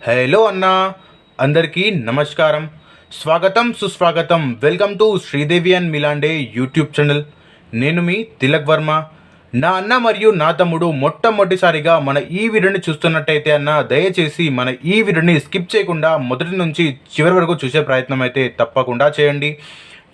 Hello అన్న అందరికీ నమస్కారం. స్వాగతం సుస్వాగతం. వెల్కమ్ టు శ్రీదేవి అండ్ మిలాండే యూట్యూబ్ ఛానల్. నేను మీ తిలక్ వర్మ. నా అన్న మరియు నా తమ్ముడు మొట్టమొదటిసారిగా మన ఈ వీడియోని చూస్తున్నట్టయితే అన్న, దయచేసి మన ఈ వీడియోని స్కిప్ చేయకుండా మొదటి నుంచి చివరి వరకు చూసే ప్రయత్నం అయితే తప్పకుండా చేయండి.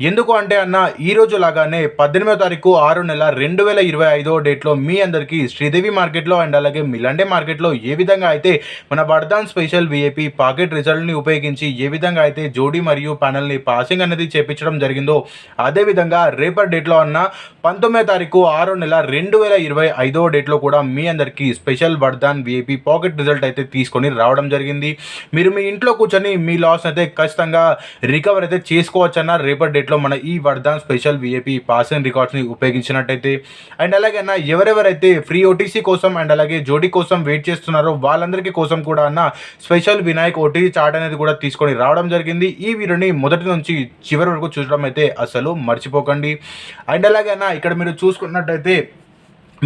ఎందుకు అంటే అన్న, ఈరోజు లాగానే 18వ తారీఖు 6 నెల 2025 డేట్లో మీ అందరికీ శ్రీదేవి మార్కెట్లో అండ్ అలాగే మిలాండే మార్కెట్లో ఏ విధంగా అయితే మన వరదాన్ స్పెషల్ విఐపి పాకెట్ రిజల్ట్ని ఉపయోగించి ఏ విధంగా అయితే జోడీ మరియు ప్యానల్ని పాసింగ్ అనేది చేపించడం జరిగిందో, అదేవిధంగా రేపటి డేట్లో అన్న 19వ తారీఖు 6 నెల 2025 డేట్లో కూడా మీ అందరికీ స్పెషల్ వరదాన్ విఐపి పాకెట్ రిజల్ట్ అయితే తీసుకొని రావడం జరిగింది. మీరు మీ ఇంట్లో కూర్చొని మీ లాస్ అయితే ఖచ్చితంగా రికవర్ అయితే చేసుకోవచ్చన్న రేపటి డేట్లో మన ఈ Varadan special VIP passing రికార్డ్స్ని ఉపయోగించినట్టయితే. And అలాగే అన్న, ఎవరెవరైతే ఫ్రీ ఓటీసీ కోసం అండ్ అలాగే జోడీ కోసం వెయిట్ చేస్తున్నారో వాళ్ళందరికీ కోసం కూడా అన్న స్పెషల్ వినాయక్ ఓటీసీ చార్ట్ అనేది కూడా తీసుకొని రావడం జరిగింది. ఈ వీడియోని మొదటి నుంచి చివరి వరకు చూడడం అయితే అసలు మర్చిపోకండి. అండ్ అలాగే అన్న, ఇక్కడ మీరు చూసుకున్నట్టయితే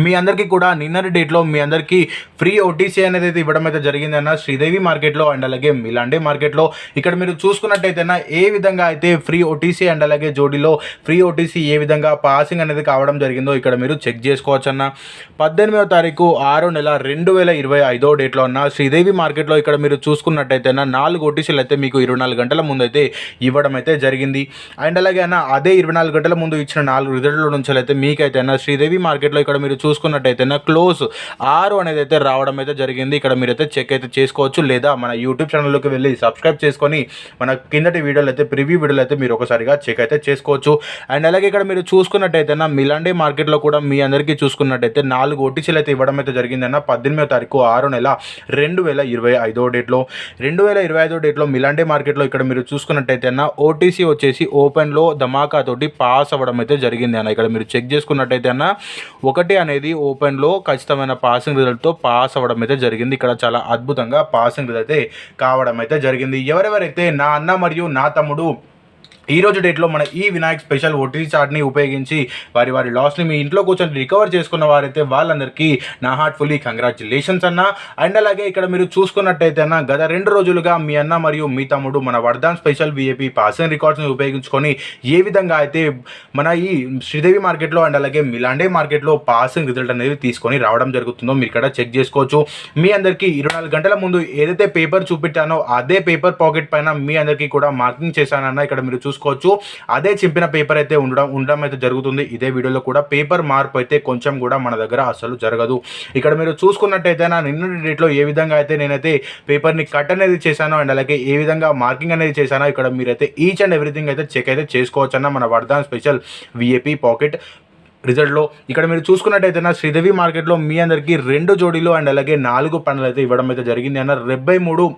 మీ అందరికీ కూడా నిన్నటి డేట్లో మీ అందరికీ ఫ్రీ ఓటీసీ అనేది అయితే ఇవ్వడం అయితే జరిగిందన్న శ్రీదేవి మార్కెట్లో అండ్ అలాగే మిలాండే మార్కెట్లో. ఇక్కడ మీరు చూసుకున్నట్టయితే ఏ విధంగా అయితే ఫ్రీ ఓటీసీ అండ్ అలాగే జోడీలో ఫ్రీ ఓటీసీ ఏ విధంగా పాసింగ్ అనేది కావడం జరిగిందో ఇక్కడ మీరు చెక్ చేసుకోవచ్చు అన్న. 18వ తారీఖు 6 నెల 2025 డేట్లో అన్న శ్రీదేవి మార్కెట్లో ఇక్కడ మీరు చూసుకున్నట్టయితే 4 ఓటీసీలు అయితే మీకు 24 గంటల ముందు అయితే ఇవ్వడం అయితే జరిగింది. అండ్ అలాగే అన్న, అదే 24 గంటల ముందు ఇచ్చిన 4 రిజల్ట్ల నుంచి అయితే మీకైతే అన్న శ్రీదేవి మార్కెట్లో ఇక్కడ మీరు చూసుకున్నట్టయితే క్లోజ్ 6 అనేది అయితే రావడం అయితే జరిగింది. ఇక్కడ మీరైతే చెక్ అయితే చేసుకోవచ్చు, లేదా మన యూట్యూబ్ ఛానల్లోకి వెళ్ళి సబ్స్క్రైబ్ చేసుకొని మన కిందటి వీడియోలు అయితే ప్రివ్యూ వీడియోలు అయితే మీరు ఒకసారిగా చెక్ అయితే చేసుకోవచ్చు. అండ్ అలాగే ఇక్కడ మీరు చూసుకున్నట్టయితే మిలాండే మార్కెట్లో కూడా మీ అందరికీ చూసుకున్నట్టయితే 4 ఓటీసీలు అయితే ఇవ్వడం అయితే జరిగిందన్న 18వ తారీఖు 6 నెల 2025 డేట్లో. 2025 డేట్లో మిలాండే మార్కెట్లో ఇక్కడ మీరు చూసుకున్నట్టయితే ఓటీసీ వచ్చేసి ఓపెన్లో ధమాకా తోటి పాస్ అవ్వడం అయితే జరిగింది అన్న. ఇక్కడ మీరు చెక్ చేసుకున్నట్టయితే అన్న 1 అనేది ఓపెన్లో ఖచ్చితమైన పాసింగ్ రిజల్ట్తో పాస్ అవ్వడం అయితే జరిగింది. ఇక్కడ చాలా అద్భుతంగా పాసింగ్ రిజల్ట్ అయితే కావడం అయితే జరిగింది. ఎవరెవరైతే నా అన్న మరియు నా తమ్ముడు ఈరోజు డేట్లో మన ఈ వినాయక్ స్పెషల్ ఓటీసీ చార్ట్ని ఉపయోగించి వారి లాస్ని మీ ఇంట్లో కూర్చొని రికవర్ చేసుకున్న వారైతే వాళ్ళందరికీ నా హార్ట్ఫుల్లీ కంగ్రాచులేషన్స్ అన్న. అండ్ అలాగే ఇక్కడ మీరు చూసుకున్నట్టయితే అన్న, గత 2 రోజులుగా మీ అన్న మరియు మీ తమ్ముడు మన వరదాన్ స్పెషల్ విఐపి పాసింగ్ రికార్డ్స్ని ఉపయోగించుకొని ఏ విధంగా అయితే మన ఈ శ్రీదేవి మార్కెట్లో అండ్ అలాగే మిలాండే మార్కెట్లో పాసింగ్ రిజల్ట్ అనేది తీసుకొని రావడం జరుగుతుందో మీరు ఇక్కడ చెక్ చేసుకోవచ్చు. మీ అందరికీ 24 గంటల ముందు ఏదైతే పేపర్ చూపించానో అదే పేపర్ పాకెట్ పైన మీ అందరికీ కూడా మార్కింగ్ చేశానన్న. ఇక్కడ మీరు చూసుకోవచ్చు, అదే చింపిన పేపర్ అయితే ఉండడం అయితే జరుగుతుంది. ఇదే వీడియోలో కూడా పేపర్ మార్పు అయితే కొంచెం కూడా మన దగ్గర అసలు జరగదు. ఇక్కడ మీరు చూసుకున్నట్టయితే నిన్నటి డేట్లో ఏ విధంగా అయితే నేనైతే పేపర్ని కట్ అనేది చేశానో అండ్ అలాగే ఏ విధంగా మార్కింగ్ అనేది చేశానో ఇక్కడ మీరైతే ఈచ్ అండ్ ఎవ్రీథింగ్ అయితే చెక్ అయితే చేసుకోవచ్చు అన్న మన వరదాన్ స్పెషల్ విఐపి పాకెట్ రిజల్ట్లో. ఇక్కడ మీరు చూసుకున్నట్టయితే శ్రీదేవి మార్కెట్లో మీ అందరికీ 2 జోడీలు అండ్ అలాగే 4 పనులు అయితే ఇవ్వడం అయితే జరిగింది అన్న. 73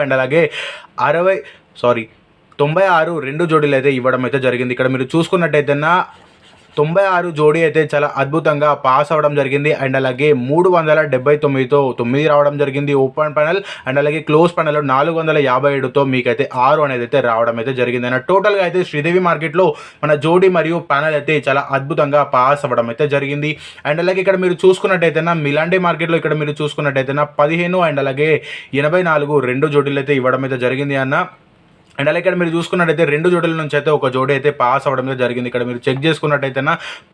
అండ్ అలాగే 96 2 జోడీలు అయితే ఇవ్వడం అయితే జరిగింది. ఇక్కడ మీరు చూసుకున్నట్టయితే 96 జోడీ అయితే చాలా అద్భుతంగా పాస్ అవ్వడం జరిగింది. అండ్ అలాగే 379తో 9 రావడం జరిగింది ఓపెన్ ప్యానల్. అండ్ అలాగే క్లోజ్ ప్యానల్ 457తో మీకైతే 6 అనేది అయితే రావడం అయితే జరిగింది అన్న. టోటల్గా అయితే శ్రీదేవి మార్కెట్లో మన జోడీ మరియు ప్యానల్ అయితే చాలా అద్భుతంగా పాస్ అవ్వడం అయితే జరిగింది. అండ్ అలాగే ఇక్కడ మీరు చూసుకున్నట్టయితే మిలాండే మార్కెట్లో ఇక్కడ మీరు చూసుకున్నట్టయితే 15 అండ్ అలాగే 84 2 జోడీలు అయితే ఇవ్వడం అయితే జరిగింది అన్న. అండ్ అలాగే ఇక్కడ మీరు చూసుకున్నట్టయితే 2 జోడీల నుంచి అయితే ఒక జోడీ అయితే పాస్ అవ్వడం జరిగింది. ఇక్కడ మీరు చెక్ చేసుకున్నట్టయితే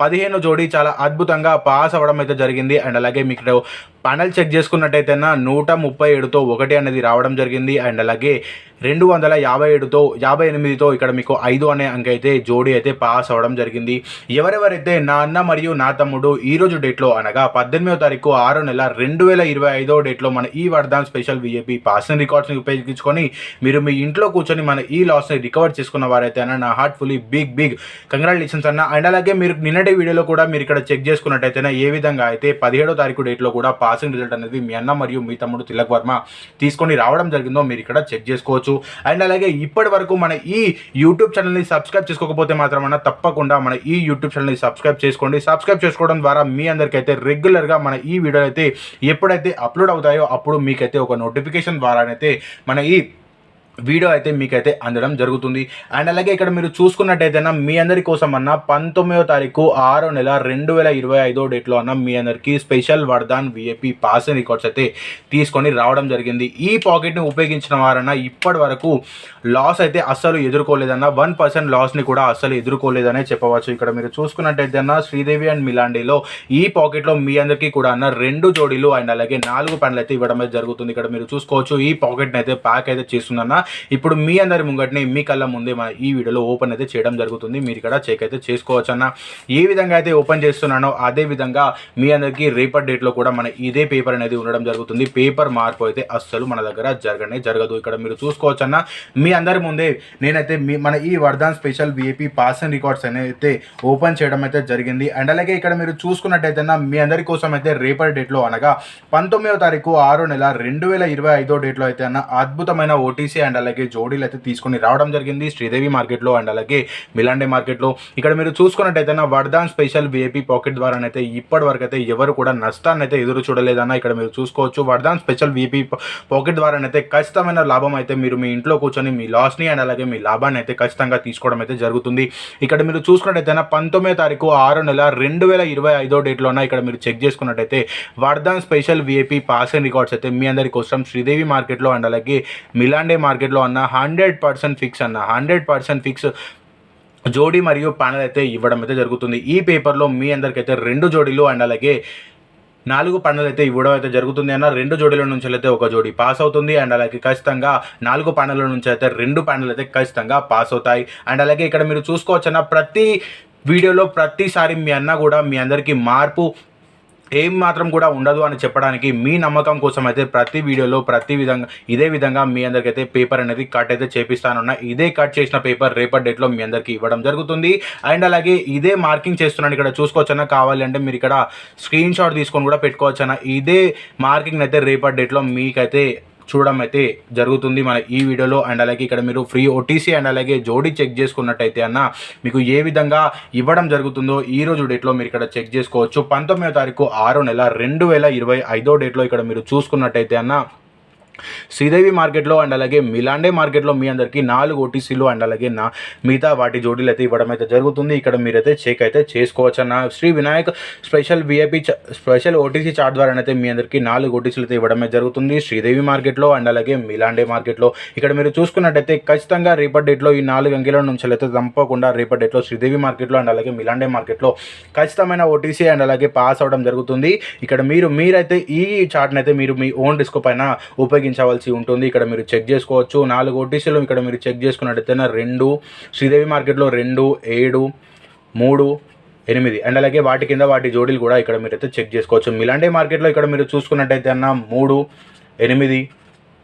15 జోడీ చాలా అద్భుతంగా పాస్ అవ్వడం అయితే జరిగింది. అండ్ అలాగే మీకు ప్యానల్ చెక్ చేసుకున్నట్టయితే 137తో 1 అనేది రావడం జరిగింది. అండ్ అలాగే 257తో ఇక్కడ మీకు 5 అనే అంక అయితే జోడీ అయితే పాస్ అవ్వడం జరిగింది. ఎవరెవరైతే నా అన్న మరియు నా తమ్ముడు ఈరోజు డేట్లో అనగా 18వ తారీఖు 6 నెల 2025 డేట్లో మన ఈ వరదాన్ స్పెషల్ విఐపి పాసింగ్ రికార్డ్స్ని ఉపయోగించుకొని మీరు మీ ఇంట్లో కూర్చొని మన ఈ లాస్ని రికవర్ చేసుకున్న వారైతే అన్న నా హార్ట్ఫుల్లీ బిగ్ కంగ్రాచులేషన్స్ అన్న. అండ్ అలాగే మీరు నిన్నటి వీడియోలో కూడా మీరు ఇక్కడ చెక్ చేసుకున్నట్టయితే ఏ విధంగా అయితే 17వ తారీఖు డేట్లో కూడా పాసింగ్ రిజల్ట్ అనేది మీ అన్న మరియు మీ తమ్ముడు తిలక్ వర్మ తీసుకొని రావడం జరిగిందో మీరు ఇక్కడ చెక్ చేసుకోవచ్చు. అండ్ అలాగే ఇప్పటి వరకు మన ఈ యూట్యూబ్ ఛానల్ని సబ్స్క్రైబ్ చేసుకోకపోతే మాత్రం తప్పకుండా మన ఈ యూట్యూబ్ ఛానల్ని సబ్స్క్రైబ్ చేసుకోండి. సబ్స్క్రైబ్ చేసుకోవడం ద్వారా మీ అందరికైతే రెగ్యులర్గా మన ఈ వీడియోలు అయితే ఎప్పుడైతే అప్లోడ్ అవుతాయో అప్పుడు మీకైతే ఒక నోటిఫికేషన్ ద్వారానైతే మన ఈ వీడియో అయితే మీకైతే అందడం జరుగుతుంది. అండ్ అలాగే ఇక్కడ మీరు చూసుకున్నట్టయితే మీ అందరి కోసం 19వ తారీఖు 6వ నెల 2025 డేట్లో మీ అందరికీ స్పెషల్ వరదాన్ విఐపి పాస్ రికార్డ్స్ అయితే తీసుకొని రావడం జరిగింది. ఈ పాకెట్ని ఉపయోగించిన వారన్నా ఇప్పటి వరకు లాస్ అయితే అస్సలు ఎదుర్కోలేదన్న, 1% లాస్ని కూడా అస్సలు ఎదుర్కోలేదనే చెప్పవచ్చు. ఇక్కడ మీరు చూసుకున్నట్టయితే శ్రీదేవి అండ్ మిలాండేలో ఈ పాకెట్లో మీ అందరికీ కూడా 2 జోడీలు అండ్ అలాగే 4 పెన్లు అయితే ఇవ్వడం అయితే జరుగుతుంది. ఇక్కడ మీరు చూసుకోవచ్చు ఈ పాకెట్ని అయితే ప్యాక్ అయితే చేస్తుందన్న. ఇప్పుడు మీ అందరి ముంగటిని మీ కళ్ళ ముందే మన ఈ వీడియోలో ఓపెన్ అయితే చేయడం జరుగుతుంది. మీరు ఇక్కడ చెక్ అయితే చేసుకోవచ్చు అన్న. ఏ విధంగా అయితే ఓపెన్ చేస్తున్నానో అదే విధంగా మీ అందరికీ రేపటి డేట్లో కూడా మన ఇదే పేపర్ అనేది ఉండడం జరుగుతుంది. పేపర్ మార్పు అయితే అస్సలు మన దగ్గర జరగదు. ఇక్కడ మీరు చూసుకోవచ్చు అన్న. మీ అందరి ముందే నేనైతే మన ఈ Varadan special VIP pass and records అయితే ఓపెన్ చేయడం అయితే జరిగింది. అండ్ అలాగే ఇక్కడ మీరు చూసుకున్నట్టయితే మీ అందరి కోసం అయితే రేపటి డేట్లో అనగా 19వ తారీఖు 6వ నెల 2025 డేట్లో అయితే అద్భుతమైన ఓటీసీ అండ్ అలాగే జోడీలు అయితే తీసుకొని రావడం జరిగింది శ్రీదేవి మార్కెట్లో అండ్ అలాగే మిలాండే మార్కెట్లో. ఇక్కడ మీరు చూసుకున్నట్టయితే వరదాన్ స్పెషల్ విఐపి పాకెట్ ద్వారానైతే ఇప్పటి వరకు అయితే ఎవరు కూడా నష్టాన్ని అయితే ఎదురు చూడలేదన్న. ఇక్కడ మీరు చూసుకోవచ్చు వరదాన్ స్పెషల్ విఐపి పాకెట్ ద్వారానైతే ఖచ్చితమైన లాభం అయితే మీరు మీ ఇంట్లో కూర్చొని మీ లాస్ని అండ్ అలాగే మీ లాభాన్ని అయితే ఖచ్చితంగా తీసుకోవడం అయితే జరుగుతుంది. ఇక్కడ మీరు చూసుకున్నట్టయితే 19వ తారీఖు 6వ నెల 2025 డేట్లో ఇక్కడ మీరు చెక్ చేసుకున్నట్టయితే Varadan special VIP pass and records అయితే మీ అందరి కోసం శ్రీదేవి మార్కెట్లో అండ్ అలాగే మిలాండే మార్కెట్లో 100% ఫిక్స్ 100% ఫిక్స్ జోడీ మరియు ప్యానల్ అయితే ఇవ్వడం అయితే జరుగుతుంది. ఈ పేపర్లో మీ అందరికైతే 2 జోడీలు అండ్ అలాగే 4 ప్యానల్ అయితే ఇవ్వడం అయితే జరుగుతుంది అన్న. 2 జోడీల నుంచి అయితే 1 జోడీ పాస్ అవుతుంది అండ్ అలాగే ఖచ్చితంగా 4 ప్యానల్ నుంచి అయితే 2 ప్యానల్ అయితే ఖచ్చితంగా పాస్ అవుతాయి. అండ్ అలాగే ఇక్కడ మీరు చూసుకోవచ్చు అన్న, ప్రతి వీడియోలో ప్రతిసారి మీ అన్న కూడా మీ అందరికీ మార్పు ఏం మాత్రం కూడా ఉండదు అని చెప్పడానికి మీ నమ్మకం కోసం అయితే ప్రతి వీడియోలో ఇదే విధంగా మీ అందరికైతే పేపర్ అనేది కట్ అయితే చేపిస్తానున్నా. ఇదే కట్ చేసిన పేపర్ రేపటి డేట్లో మీ అందరికీ ఇవ్వడం జరుగుతుంది. అండ్ అలాగే ఇదే మార్కింగ్ చేస్తున్నాను. ఇక్కడ చూసుకోవచ్చన్నా, కావాలి అంటే మీరు ఇక్కడ స్క్రీన్ షాట్ తీసుకొని కూడా పెట్టుకోవచ్చన్నా. ఇదే మార్కింగ్ అయితే రేపటి డేట్లో మీకైతే చూడడం అయితే జరుగుతుంది మన ఈ వీడియోలో. అండ్ అలాగే ఇక్కడ మీరు ఫ్రీ ఓటీసీ అండ్ అలాగే జోడీ చెక్ చేసుకున్నట్టయితే అన్న మీకు ఏ విధంగా ఇవ్వడం జరుగుతుందో ఈ రోజు డేట్లో మీరు ఇక్కడ చెక్ చేసుకోవచ్చు. 19వ తారీఖు 6వ నెల 2025 డేట్లో ఇక్కడ మీరు చూసుకున్నట్టయితే అన్న శ్రీదేవి మార్కెట్లో అండ్ అలాగే మిలాండే మార్కెట్లో మీ అందరికీ 4 ఓటీసీలు అండ్ అలాగే మిగతా వాటి జోడీలు అయితే ఇవ్వడం అయితే జరుగుతుంది. ఇక్కడ మీరైతే చెక్ అయితే చేసుకోవచ్చు అన్న. Shri Vinayak special VIP special OTC chart ద్వారా అయితే మీ అందరికీ 4 ఓటీసీలు అయితే ఇవ్వడమే జరుగుతుంది శ్రీదేవి మార్కెట్లో అండ్ అలాగే మిలాండే మార్కెట్లో. ఇక్కడ మీరు చూసుకున్నట్టయితే ఖచ్చితంగా రేపటి డేట్లో ఈ 4 అంకెల నుంచి అయితే తప్పకుండా రేపటి డేట్లో శ్రీదేవి మార్కెట్లో అండ్ అలాగే మిలాండే మార్కెట్లో ఖచ్చితమైన ఓటీసీ అండ్ అలాగే పాస్ అవడం జరుగుతుంది. ఇక్కడ మీరైతే ఈ చార్ట్ని అయితే మీరు మీ ఓన్ రిస్క్ పైన ఉపయోగించవలసి ఉంటుంది. ఇక్కడ మీరు చెక్ చేసుకోవచ్చు 4 ఓటీసీలు. ఇక్కడ మీరు చెక్ చేసుకున్నట్టయితే 2 శ్రీదేవి మార్కెట్లో 2, 7, 3, 8 అండ్ అలాగే వాటి కింద వాటి జోడీలు కూడా ఇక్కడ మీరైతే చెక్ చేసుకోవచ్చు. మిలాండే మార్కెట్లో ఇక్కడ మీరు చూసుకున్నట్టయితే 3, 8,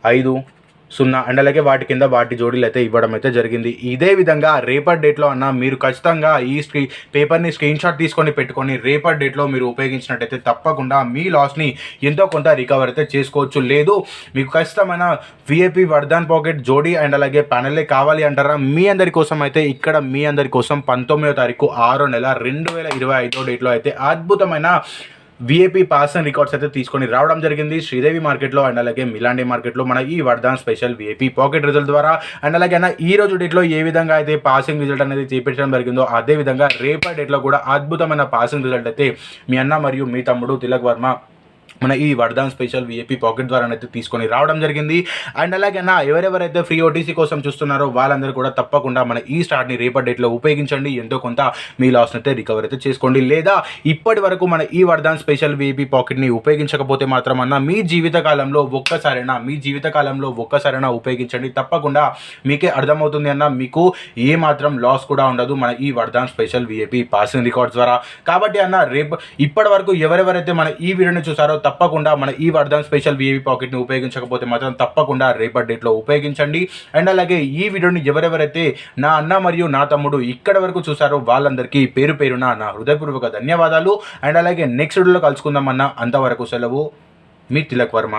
5, 0 అండ్ అలాగే వాటి కింద వాటి జోడీలు అయితే ఇవ్వడం అయితే జరిగింది. ఇదే విధంగా రేపటి డేట్లో మీరు ఖచ్చితంగా ఈ పేపర్ని స్క్రీన్ షాట్ తీసుకొని పెట్టుకొని రేపటి డేట్లో మీరు ఉపయోగించినట్టయితే తప్పకుండా మీ లాస్ని ఎంతో కొంత రికవర్ అయితే చేసుకోవచ్చు. లేదు మీకు ఖచ్చితమైన విఐపి వరదాన్ పాకెట్ జోడీ అండ్ అలాగే ప్యానెల్లే కావాలి అంటారా, మీ అందరి కోసం అయితే ఇక్కడ మీ అందరి కోసం 19వ తారీఖు 6వ నెల 2025 డేట్లో అయితే అద్భుతమైన విఐపి పాస్ అండ్ రికార్డ్స్ అయితే తీసుకొని రావడం జరిగింది శ్రీదేవి మార్కెట్లో అండ్ అలాగే మిలాండే మార్కెట్లో మన ఈ Varadan special VIP pocket result ద్వారా. అండ్ అలాగే ఈ రోజు డేట్లో ఏ విధంగా అయితే పాసింగ్ రిజల్ట్ అనేది చేపించడం జరిగిందో అదే విధంగా రేపటి డేట్లో కూడా అద్భుతమైన పాసింగ్ రిజల్ట్ అయితే మీ అన్న మరియు మీ తమ్ముడు తిలక్ వర్మ మన ఈ వరదాన్ స్పెషల్ విఐపి పాకెట్ ద్వారా అయితే తీసుకొని రావడం జరిగింది. అండ్ అలాగే ఎవరెవరైతే ఫ్రీ ఓటీసీ కోసం చూస్తున్నారో వాళ్ళందరూ కూడా తప్పకుండా మన ఈ స్టార్ట్ని రేపటి డేట్లో ఉపయోగించండి. ఎంతో కొంత మీ లాస్ని అయితే రికవర్ అయితే చేసుకోండి. లేదా ఇప్పటి వరకు మన ఈ వరదాన్ స్పెషల్ విఐపి పాకెట్ని ఉపయోగించకపోతే మాత్రం మీ జీవితకాలంలో ఒక్కసారైనా ఉపయోగించండి. తప్పకుండా మీకే అర్థమవుతుంది మీకు ఏ మాత్రం లాస్ కూడా ఉండదు మన ఈ Varadan special VIP passing records ద్వారా. కాబట్టి ఇప్పటి వరకు ఎవరెవరైతే మన ఈ వీడియోని చూసారో తప్పకుండా మన ఈ వరదాన్ స్పెషల్ విఐపి పాకెట్ని ఉపయోగించకపోతే మాత్రం తప్పకుండా రేపటి డేట్లో ఉపయోగించండి. అండ్ అలాగే ఈ వీడియోని ఎవరెవరైతే నా అన్న మరియు నా తమ్ముడు ఇక్కడ వరకు చూసారో వాళ్ళందరికీ పేరు పేరున నా హృదయపూర్వక ధన్యవాదాలు. అండ్ అలాగే నెక్స్ట్ వీడియోలో కలుసుకుందామన్నా. అంతవరకు సెలవు, మీ తిలక్ వర్మ.